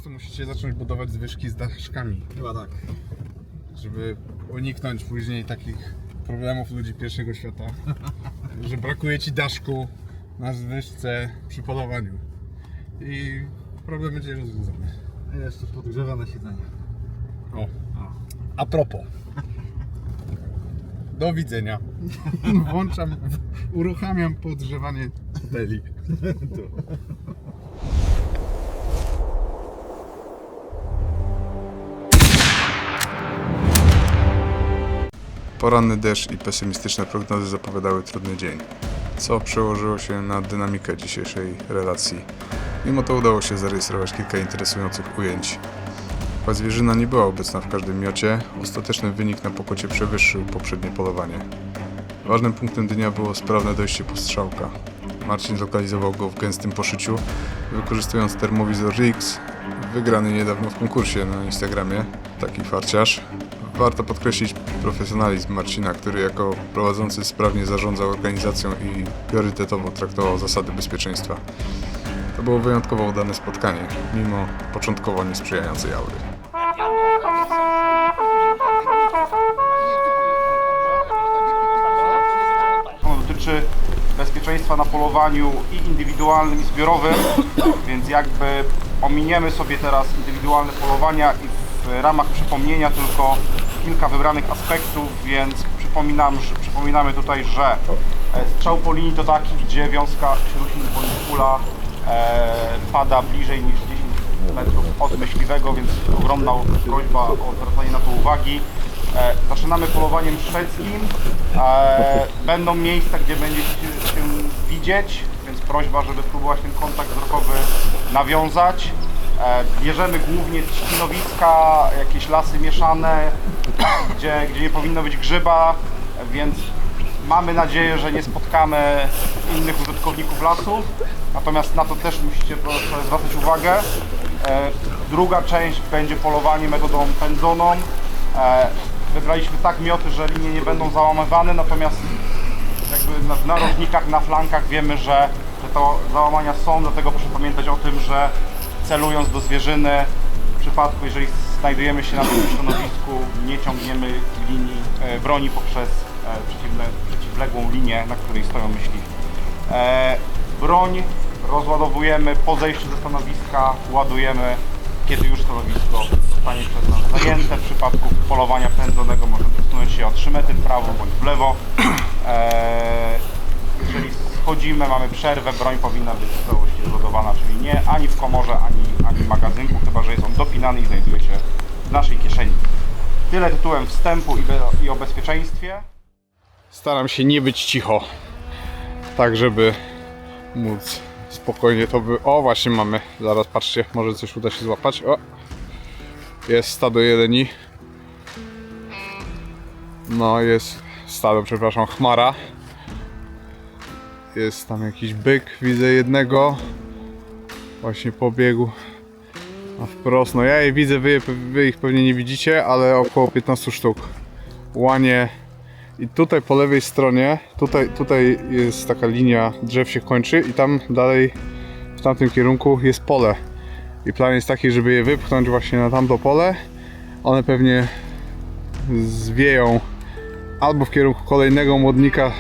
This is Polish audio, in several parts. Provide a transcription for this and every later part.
prostu musicie zacząć budować zwyżki z daszkami. Chyba tak. Żeby uniknąć później takich problemów ludzi pierwszego świata, że brakuje ci daszku na zwyżce przy polowaniu i problem będzie rozwiązany. A jeszcze podgrzewane siedzenie. O, a propos. Do widzenia. Uruchamiam podgrzewanie foteli. Poranny deszcz i pesymistyczne prognozy zapowiadały trudny dzień, co przełożyło się na dynamikę dzisiejszej relacji. Mimo to udało się zarejestrować kilka interesujących ujęć. Choć zwierzyna nie była obecna w każdym miocie, ostateczny wynik na pokocie przewyższył poprzednie polowanie. Ważnym punktem dnia było sprawne dojście postrzałka. Marcin zlokalizował go w gęstym poszyciu, wykorzystując termowizor RIX, wygrany niedawno w konkursie na Instagramie, taki farciarz. Warto podkreślić profesjonalizm Marcina, który jako prowadzący sprawnie zarządzał organizacją i priorytetowo traktował zasady bezpieczeństwa. To było wyjątkowo udane spotkanie, mimo początkowo niesprzyjającej aury. Ono dotyczy bezpieczeństwa na polowaniu i indywidualnym, i zbiorowym, więc jakby ominiemy sobie teraz indywidualne polowania i w ramach przypomnienia tylko kilka wybranych aspektów, więc przypominamy tutaj, że strzał po linii to taki, gdzie wiązka śródlin bądź kula pada bliżej niż 10 metrów od myśliwego, więc ogromna prośba o zwracanie na to uwagi. Zaczynamy polowaniem strzeleckim. Będą miejsca, gdzie będziecie się widzieć, więc prośba, żeby próbować ten kontakt wzrokowy nawiązać. Bierzemy głównie trzcinowiska, jakieś lasy mieszane, gdzie nie powinno być grzyba, więc mamy nadzieję, że nie spotkamy innych użytkowników lasu, natomiast na to też musicie zwracać uwagę. Druga część będzie polowanie metodą pędzoną. Wybraliśmy tak mioty, że linie nie będą załamywane, natomiast jakby na narożnikach, na flankach wiemy, że te załamania są, dlatego proszę pamiętać o tym, że celując do zwierzyny, w przypadku jeżeli znajdujemy się na tym stanowisku, nie ciągniemy linii broni poprzez przeciwległą linię, na której stoją myśliwi. Broń rozładowujemy po zejściu ze stanowiska, ładujemy, kiedy już stanowisko zostanie przez nas zajęte. W przypadku polowania pędzonego możemy przesunąć się o 3 metry w prawo bądź w lewo. Jeżeli schodzimy, mamy przerwę, broń powinna być w całości rozładowana, czyli nie ani w komorze, ani w magazynku, chyba że jest on dopinany i znajduje się w naszej kieszeni. Tyle tytułem wstępu i o bezpieczeństwie. Staram się nie być cicho, tak żeby móc spokojnie to O, właśnie mamy, zaraz patrzcie, może coś uda się złapać. O, jest stado jeleni. No, jest stado, przepraszam, chmara. Jest tam jakiś byk, widzę jednego. Właśnie pobiegł na wprost. No ja je widzę, wy ich pewnie nie widzicie, ale około 15 sztuk. Łanie. I tutaj po lewej stronie, tutaj jest taka linia, drzew się kończy i tam dalej w tamtym kierunku jest pole. I plan jest taki, żeby je wypchnąć właśnie na tamto pole. One pewnie zwieją albo w kierunku kolejnego młodnika,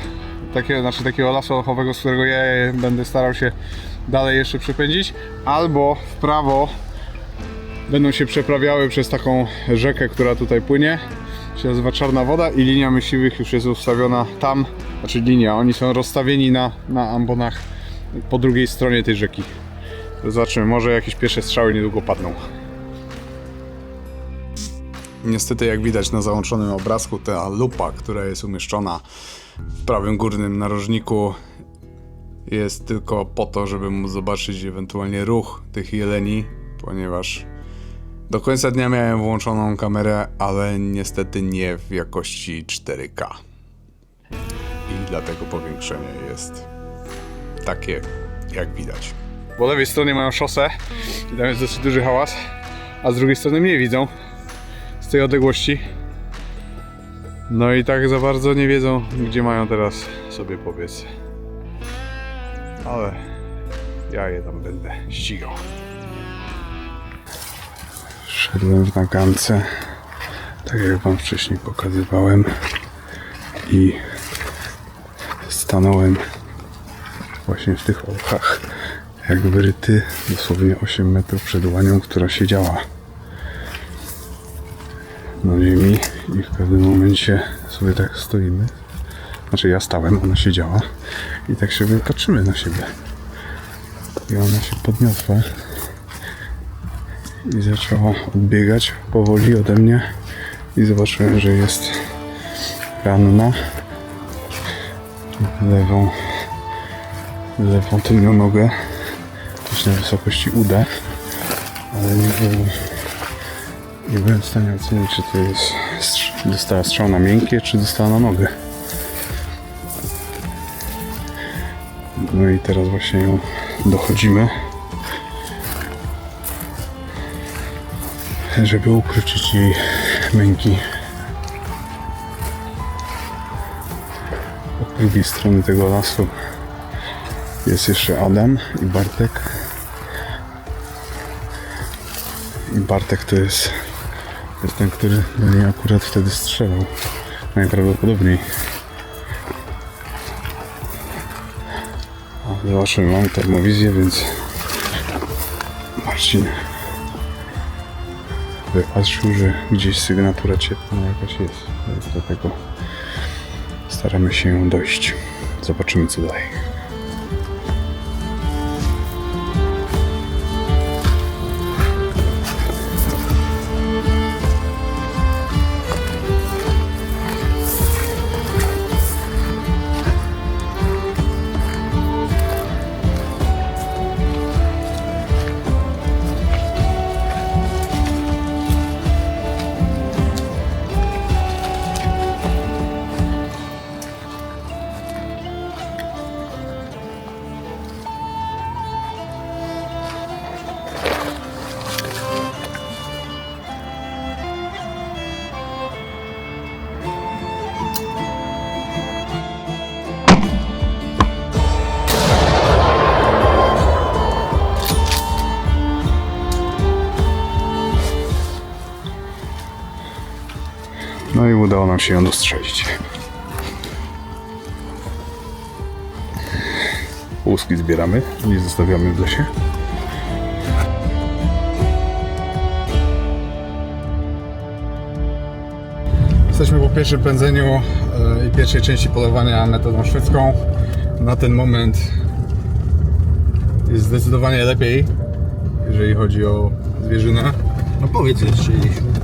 takiego lasu olchowego, z którego ja je będę starał się dalej jeszcze przepędzić, albo w prawo będą się przeprawiały przez taką rzekę, która tutaj płynie. Się nazywa Czarna Woda i linia myśliwych już jest ustawiona tam, znaczy linia, oni są rozstawieni na ambonach po drugiej stronie tej rzeki. Zobaczymy, może jakieś pierwsze strzały niedługo padną. Niestety, jak widać na załączonym obrazku, ta lupa, która jest umieszczona w prawym górnym narożniku, jest tylko po to, żeby móc zobaczyć ewentualnie ruch tych jeleni, ponieważ do końca dnia miałem włączoną kamerę, ale niestety nie w jakości 4K. I dlatego powiększenie jest takie, jak widać. Po lewej stronie mają szosę i tam jest dosyć duży hałas, a z drugiej strony mnie widzą z tej odległości. No i tak za bardzo nie wiedzą, gdzie mają teraz sobie pobiec. Ale ja je tam będę ścigał. Wszedłem w nagance, tak jak wam wcześniej pokazywałem, i stanąłem właśnie w tych olchach, jak wyryty, dosłownie 8 metrów przed łanią, która siedziała na ziemi, i w pewnym momencie sobie tak stoimy. Znaczy ja stałem, ona siedziała i tak się patrzymy na siebie. I ona się podniosła i zaczęła odbiegać powoli ode mnie i zobaczyłem, że jest ranna. Lewą tylną nogę, gdzieś na wysokości uda, ale nie byłem w stanie ocenić, czy to jest dostała strzał na miękkie, czy dostała na nogę. No i teraz właśnie ją dochodzimy, żeby ukrócić jej męki. Po drugiej stronie tego lasu jest jeszcze Adam i Bartek. I Bartek to jest ten, który do niej akurat wtedy strzelał. Najprawdopodobniej. Zobaczymy, mam termowizję, więc Marcin wypatrzył, że gdzieś sygnatura cieplna jakaś jest. Więc dlatego staramy się ją dojść. Zobaczymy, co dalej. No i udało nam się ją dostrzelić. Łuski zbieramy, nie zostawiamy w lesie. Jesteśmy po pierwszym pędzeniu i pierwszej części polowania metodą szwedzką. Na ten moment jest zdecydowanie lepiej, jeżeli chodzi o zwierzynę. No powiedz, ile strzeliśmy.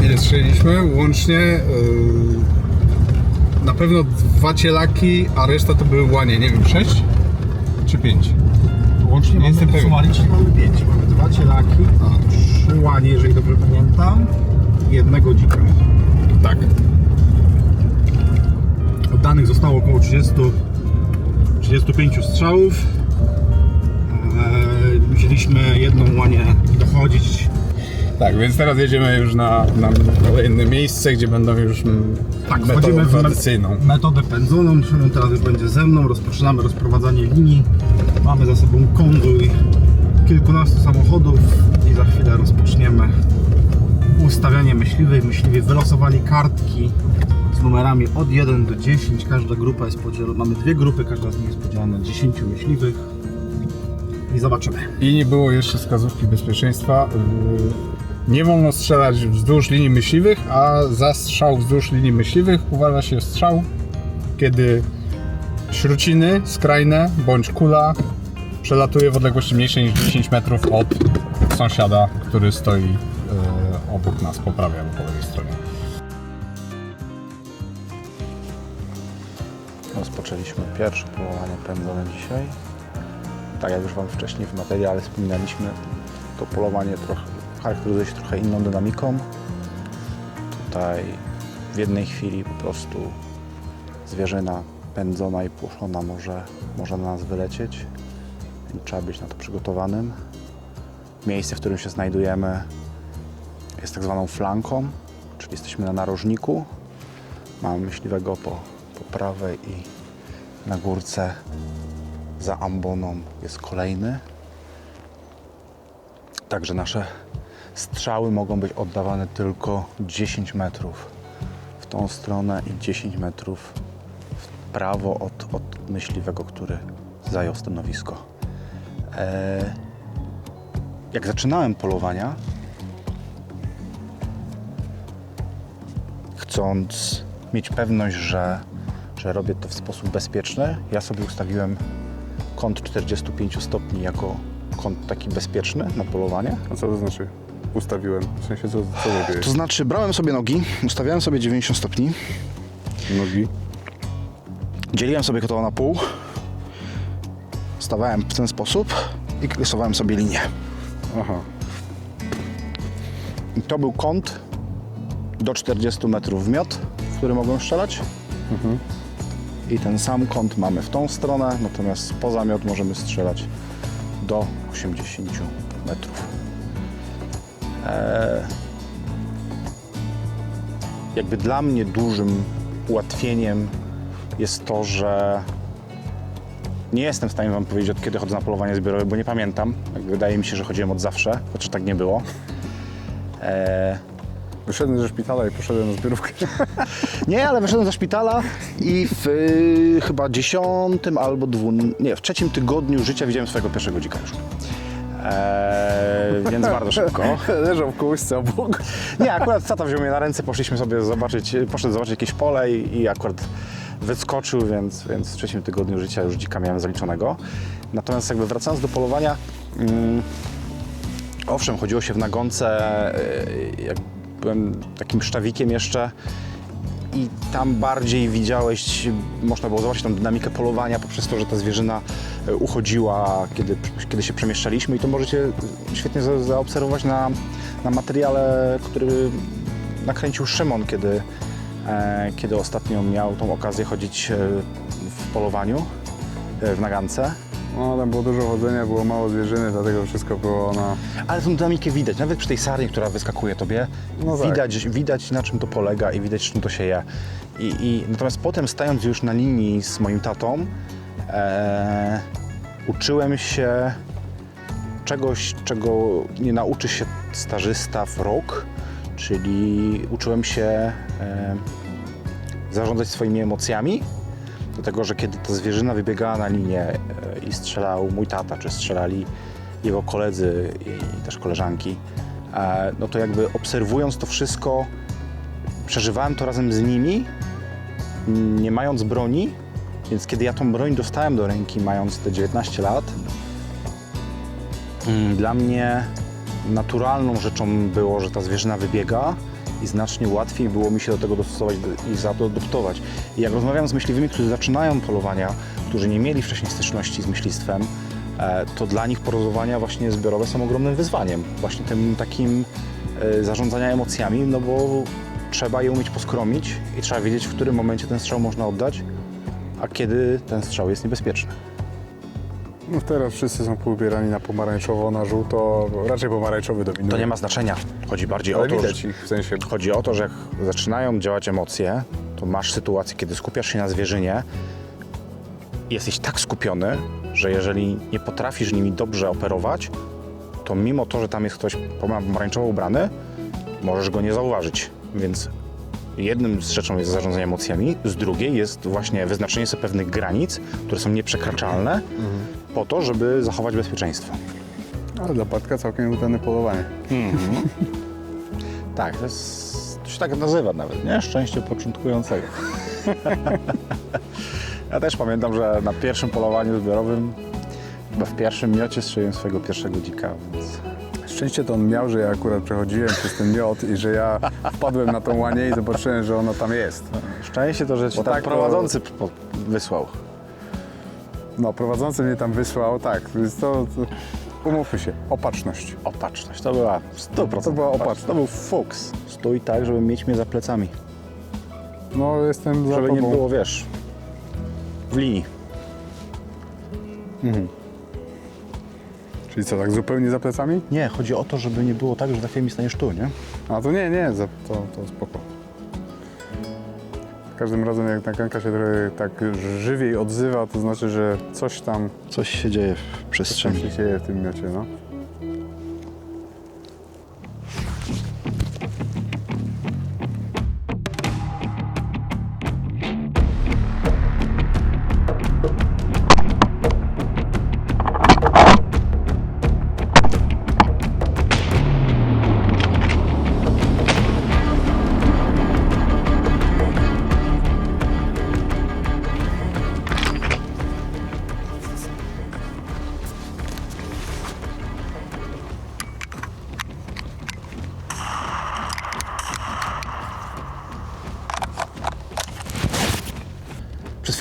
Ile strzeliśmy? Łącznie na pewno 2 cielaki, a reszta to były łanie, nie wiem, 6 czy 5. Łącznie Nie jestem pewien. sumaricznie mamy 5. Mamy 2 cielaki, 3 łanie, jeżeli dobrze pamiętam, i 1 dzika. Tak. Oddanych zostało około 35 strzałów. Musieliśmy 1 łanię dochodzić. Tak, więc teraz jedziemy już na kolejne miejsce, gdzie będą już Tak, metodą wchodzimy w tradycyjną. metodę pędzoną. Szymon teraz już będzie ze mną. Rozpoczynamy rozprowadzanie linii. Mamy za sobą konwój kilkunastu samochodów i za chwilę rozpoczniemy ustawianie myśliwych. Myśliwi wylosowali kartki z numerami od 1 do 10. Każda grupa jest podzielona. Mamy 2 grupy, każda z nich jest podzielona na 10 myśliwych. I zobaczymy. I nie było jeszcze wskazówki bezpieczeństwa. Nie wolno strzelać wzdłuż linii myśliwych, a za strzał wzdłuż linii myśliwych uważa się strzał, kiedy śruciny skrajne bądź kula przelatuje w odległości mniejszej niż 10 metrów od sąsiada, który stoi obok nas, po prawej albo po lewej stronie. Rozpoczęliśmy pierwsze polowanie pędzone dzisiaj. Tak jak już Wam wcześniej w materiale wspominaliśmy, to polowanie charakteryzuje się trochę inną dynamiką. Tutaj w jednej chwili po prostu zwierzyna pędzona i płoszona może na nas wylecieć. I trzeba być na to przygotowanym. Miejsce, w którym się znajdujemy, jest tak zwaną flanką, czyli jesteśmy na narożniku. Mamy myśliwego po prawej i na górce za amboną jest kolejny. Także nasze strzały mogą być oddawane tylko 10 metrów w tą stronę i 10 metrów w prawo od myśliwego, który zajął stanowisko. Jak zaczynałem polowania, chcąc mieć pewność, że robię to w sposób bezpieczny, ja sobie ustawiłem kąt 45 stopni jako kąt taki bezpieczny na polowanie. A co to znaczy? Ustawiłem. W sensie co robiłeś? To znaczy brałem sobie nogi, ustawiałem sobie 90 stopni, Nogi. dzieliłem sobie kotoła na pół, stawałem w ten sposób i rysowałem sobie linię. Aha. I to był kąt do 40 metrów w miot, w który mogłem strzelać. I ten sam kąt mamy w tą stronę, natomiast poza miot możemy strzelać do 80 metrów. Jakby dla mnie dużym ułatwieniem jest to, że nie jestem w stanie wam powiedzieć, od kiedy chodzę na polowanie zbiorowe, bo nie pamiętam. Wydaje mi się, że chodziłem od zawsze, chociaż tak nie było. Wyszedłem ze szpitala i poszedłem na zbiorówkę. Nie, ale wyszedłem ze szpitala i w chyba 10 albo w 3 tygodniu życia widziałem swojego pierwszego dzika już. Więc bardzo szybko. Leżał w kołysce obok. Nie, akurat tata wziął mnie na ręce, poszedł zobaczyć jakieś pole i akurat wyskoczył, więc w 3 tygodniu życia już dzika miałem zaliczonego. Natomiast jakby wracając do polowania, owszem, chodziło się w nagonce, jak byłem takim szczawikiem jeszcze i tam bardziej widziałeś, można było zobaczyć tą dynamikę polowania poprzez to, że ta zwierzyna uchodziła, kiedy się przemieszczaliśmy i to możecie świetnie zaobserwować na materiale, który nakręcił Szymon, kiedy ostatnio miał tą okazję chodzić w polowaniu, w nagance. No, tam było dużo chodzenia, było mało zwierzyny, dlatego wszystko było na... Ale tą dynamikę widać, nawet przy tej sarni, która wyskakuje tobie, No tak. widać na czym to polega i widać czym to się je. Natomiast potem stając już na linii z moim tatą, uczyłem się czegoś, czego nie nauczy się stażysta w rok, czyli uczyłem się zarządzać swoimi emocjami. Do tego, że kiedy ta zwierzyna wybiegała na linię i strzelał mój tata, czy strzelali jego koledzy i też koleżanki, no to jakby obserwując to wszystko, przeżywałem to razem z nimi, nie mając broni, więc kiedy ja tą broń dostałem do ręki, mając te 19 lat, dla mnie naturalną rzeczą było, że ta zwierzyna wybiega i znacznie łatwiej było mi się do tego dostosować i zaadoptować. I jak rozmawiam z myśliwymi, którzy zaczynają polowania, którzy nie mieli wcześniej styczności z myślistwem, to dla nich polowania właśnie zbiorowe są ogromnym wyzwaniem. Właśnie tym takim zarządzania emocjami, no bo trzeba je umieć poskromić i trzeba wiedzieć, w którym momencie ten strzał można oddać, a kiedy ten strzał jest niebezpieczny. No teraz wszyscy są poubierani na pomarańczowo, na żółto, raczej pomarańczowy dominuje. To nie ma znaczenia. Chodzi bardziej Ale o to, widać że... ich, w sensie... Chodzi o to, że jak zaczynają działać emocje, to masz sytuację, kiedy skupiasz się na zwierzynie i jesteś tak skupiony, że jeżeli nie potrafisz nimi dobrze operować, to mimo to, że tam jest ktoś pomarańczowo ubrany, możesz go nie zauważyć. Więc jednym z rzeczą jest zarządzanie emocjami, z drugiej jest właśnie wyznaczenie sobie pewnych granic, które są nieprzekraczalne, po to, żeby zachować bezpieczeństwo. Ale dla Bartka całkiem udane polowanie. Tak, to się tak nazywa nawet, nie? Szczęście początkującego. Ja też pamiętam, że na pierwszym polowaniu zbiorowym, chyba w pierwszym miocie strzeliłem swojego pierwszego dzika, więc... Szczęście to on miał, że ja akurat przechodziłem przez ten miot i że ja wpadłem na tą łanię i zobaczyłem, że ona tam jest. Szczęście to, że ci Bo tak tak to- prowadzący wysłał. No, prowadzący mnie tam wysłał, tak, więc to umówmy się, opatrzność. Opatrzność, to była 100%. To była opatrzność. To był fuks. Stój tak, żeby mieć mnie za plecami. No, jestem za Żeby tobą. nie było, wiesz, w linii. Czyli co, tak zupełnie za plecami? Nie, chodzi o to, żeby nie było tak, że za chwilę mi staniesz tu, nie? A to nie, to spoko. Za każdym razem jak naganka się trochę tak żywiej odzywa, to znaczy, że coś tam Coś się dzieje w przestrzeni. się dzieje w tym miocie, no.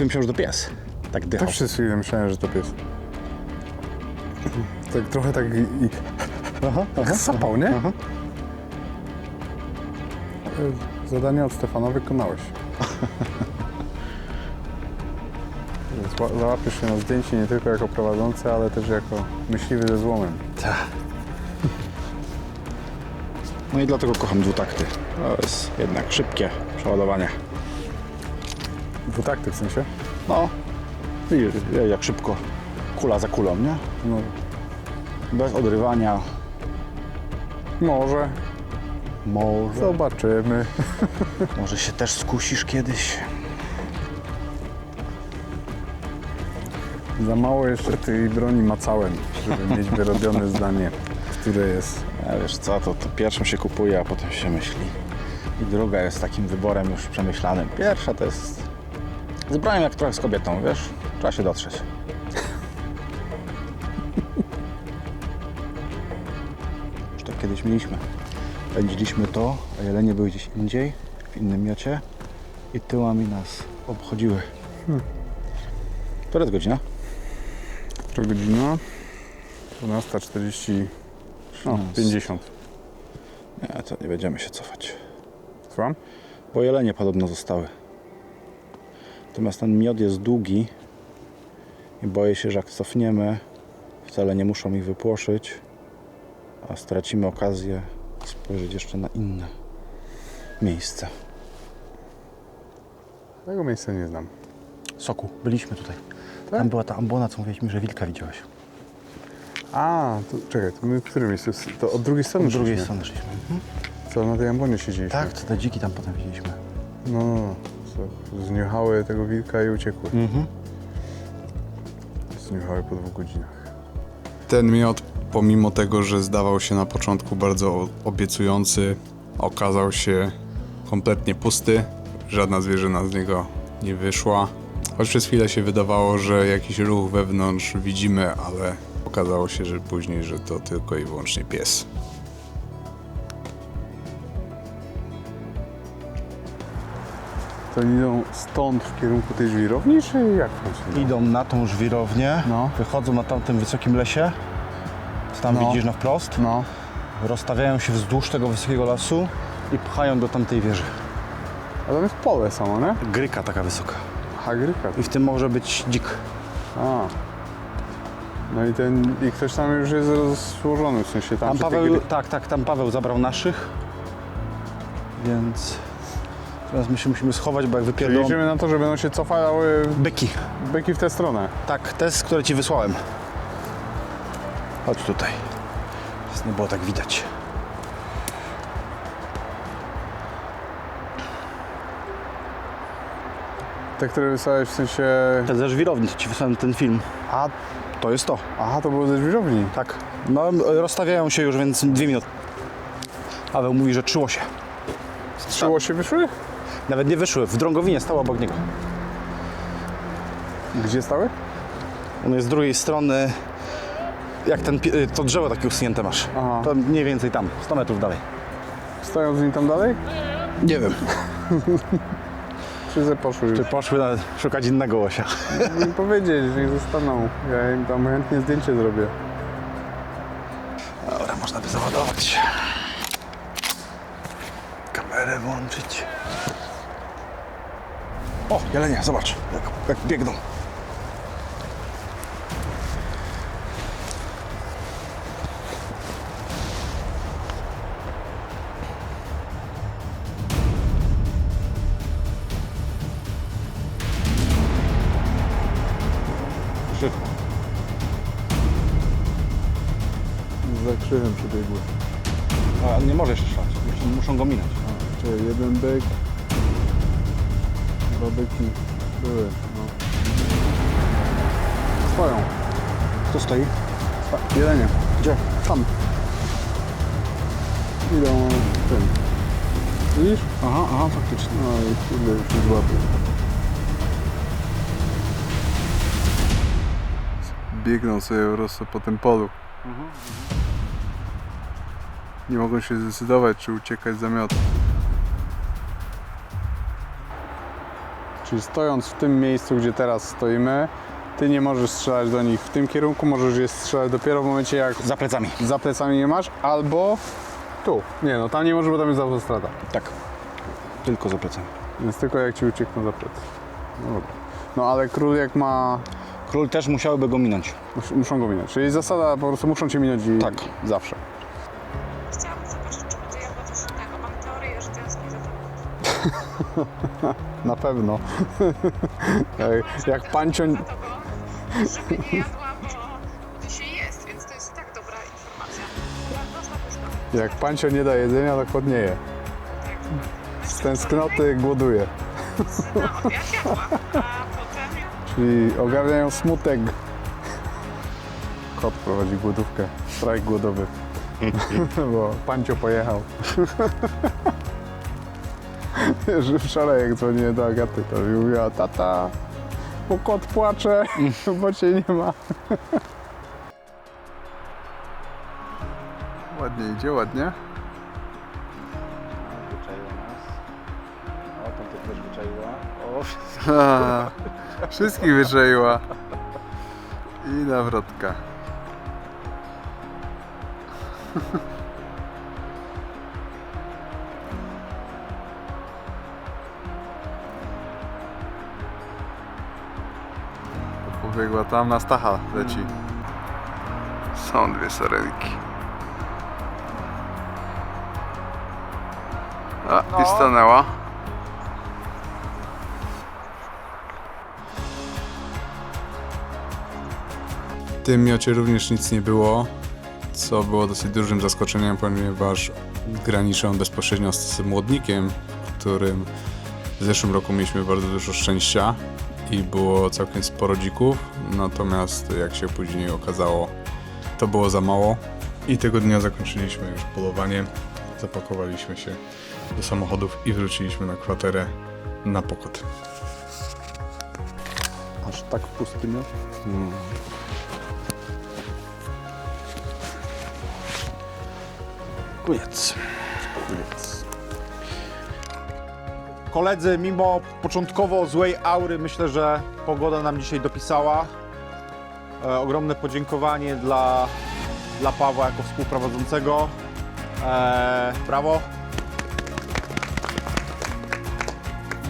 chwilą myślałem, że to pies. Tak dychał. Tak przez chwilę myślałem, że to pies. Tak trochę tak tak sapał, nie? Aha. Zadanie od Stefana wykonałeś. Załapiesz się na zdjęcie nie tylko jako prowadzący, ale też jako myśliwy ze złomem. Tak. No i dlatego kocham dwutakty. To jest jednak szybkie przeładowanie. Dwutakty w sensie? No, widzisz, jak szybko, kula za kulą, nie? No, Bez odrywania. może. Może. Zobaczymy. Może się też skusisz kiedyś. Za mało jeszcze tej broni macałem, żeby mieć wyrobione zdanie, które jest. A wiesz co, to pierwszą się kupuje, a potem się myśli. I druga jest takim wyborem już przemyślanym. Pierwsza to jest z bronią jak trochę z kobietą, wiesz? Trzeba się dotrzeć. Już tak kiedyś mieliśmy. Pędziliśmy to, a jelenie były gdzieś indziej, w innym miocie i tyłami nas obchodziły. Która jest godzina? To godzina 12:40, no 50. Nie, to nie będziemy się cofać. Słucham? Bo jelenie podobno zostały. Natomiast ten miod jest długi i boję się, że jak cofniemy, wcale nie muszą ich wypłoszyć, a stracimy okazję spojrzeć jeszcze na inne miejsce. Tego miejsca nie znam. Soku, byliśmy tutaj. Tak? Tam była ta ambona, co mówiłeś mi, że wilka widziałeś. A, to czekaj, to my w którym miejscu? To od drugiej strony Z drugiej szliśmy. strony szliśmy. Co, na tej ambonie siedzieliśmy? Tak, to te dziki tam potem widzieliśmy. No. Co, zniuchały tego wilka i uciekły. Zniuchały po 2 godzinach. Ten miod, pomimo tego, że zdawał się na początku bardzo obiecujący, okazał się kompletnie pusty. Żadna zwierzyna z niego nie wyszła. Choć przez chwilę się wydawało, że jakiś ruch wewnątrz widzimy, ale okazało się, że później, że to tylko i wyłącznie pies. To idą stąd w kierunku tej żwirowni, czy jak to? Idą na tą żwirownię, No. wychodzą na tamtym wysokim lesie, co tam No. widzisz na wprost, No. rozstawiają się wzdłuż tego wysokiego lasu i pchają do tamtej wieży. A tam jest pole samo, nie? Gryka taka wysoka. Hagryka. I w tym może być dzik. A. No i ktoś tam już jest rozłożony, w sensie tam Tam przy tej Paweł, tak, tam Paweł zabrał naszych, więc teraz my się musimy schować, bo jak wypierdolą Liczymy na to, że będą się cofały byki. byki w tę stronę. Tak, test, które ci wysłałem. Chodź tutaj. Teraz nie było tak widać. Te, które wysłałeś w sensie... Te ze żwirowni, to ci wysłałem ten film. A, To jest to. aha, to było ze żwirowni. Tak. No, rozstawiają się już, więc 2 minuty. Paweł mówi, że trzyło się. 3 łosie wyszły? Nawet nie wyszły. W drągowinie stało obok niego. Gdzie stały? On jest z drugiej strony, jak to drzewo takie usunięte masz. Aha. To mniej więcej tam, 100 metrów dalej. Stoją z nim tam dalej? Nie wiem. Czy ze poszły już? Czy poszły szukać innego łosia. Im powiedzieć, że ich zostaną. Ja im tam chętnie zdjęcie zrobię. Dobra, można by załadować. Kamerę włączyć. O, jelenie, zobacz, jak biegną. Za krzyżem przebiegły. A nie może jeszcze szlać, muszą go minąć. Czyli jeden byk, 2 byki były, no. Stoją. Kto stoi? Jelenie. Gdzie? Tam. Idą tym. Widzisz? Aha, faktycznie. No i kurde już się złapią. Biegną sobie po prostu po tym polu. Nie mogą się zdecydować, czy uciekać z zamiotu. Czyli stojąc w tym miejscu, gdzie teraz stoimy, ty nie możesz strzelać do nich w tym kierunku, możesz je strzelać dopiero w momencie, jak Za plecami. za plecami nie masz, albo tu. Nie, no tam nie może, bo tam jest autostrada. Tak. Tylko za plecami. Więc tylko jak ci uciekną za plec. No dobra. No ale król jak ma... Król też musiałby go minąć. Muszą go minąć. Czyli zasada, po prostu muszą cię minąć i Tak. zawsze. Chciałabym zobaczyć, czy będzie jadła coś innego. Mam teorię, że tęsknię za tobą. Na pewno. jak Pancio... Za tobą, żeby nie jadła, bo dzisiaj jest, więc to jest i tak dobra informacja. Ładna puszka. Jak Pancio nie da jedzenia, to chłodnieje. Z tęsknoty głoduje. Na obiad jadła, a potem Czyli ogarniają smutek. Kot prowadzi głodówkę. Strajk głodowy. Bo Pancio pojechał. Że wczoraj jak dzwoniłem do Agaty, to mi mówiła: tata, bo kot płacze, bo cię nie ma. Ładnie idzie, ładnie. Wyczaiła nas. O, tam to też wyczaiła. O, Wszystkich wyczaiła. I nawrotka. Pobiegła tam, na Stacha leci. Są dwie sarenki. A, i stanęła. W tym miocie również nic nie było, co było dosyć dużym zaskoczeniem, ponieważ graniczy on bezpośrednio z Młodnikiem, w którym w zeszłym roku mieliśmy bardzo dużo szczęścia i było całkiem sporo dzików, natomiast jak się później okazało, to było za mało i tego dnia zakończyliśmy już polowanie, zapakowaliśmy się do samochodów i wróciliśmy na kwaterę na pokot. Aż tak pusty miód? koniec. Koledzy, mimo początkowo złej aury, myślę, że pogoda nam dzisiaj dopisała. Ogromne podziękowanie dla Pawła jako współprowadzącego. Brawo.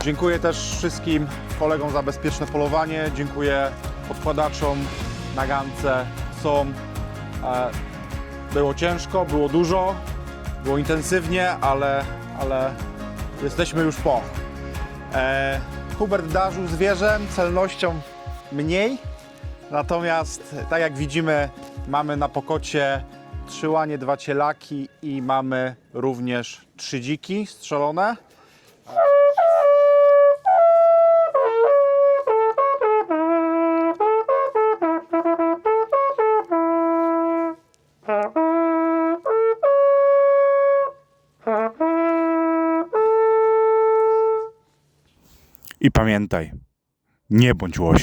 Dziękuję też wszystkim kolegom za bezpieczne polowanie. Dziękuję podkładaczom, nagance, psom. Było ciężko, było dużo, było intensywnie, ale jesteśmy już po. Hubert darzył zwierzem, celnością mniej. Natomiast tak jak widzimy, mamy na pokocie 3 łanie, 2 cielaki i mamy również 3 dziki strzelone. I pamiętaj, nie bądź łoś.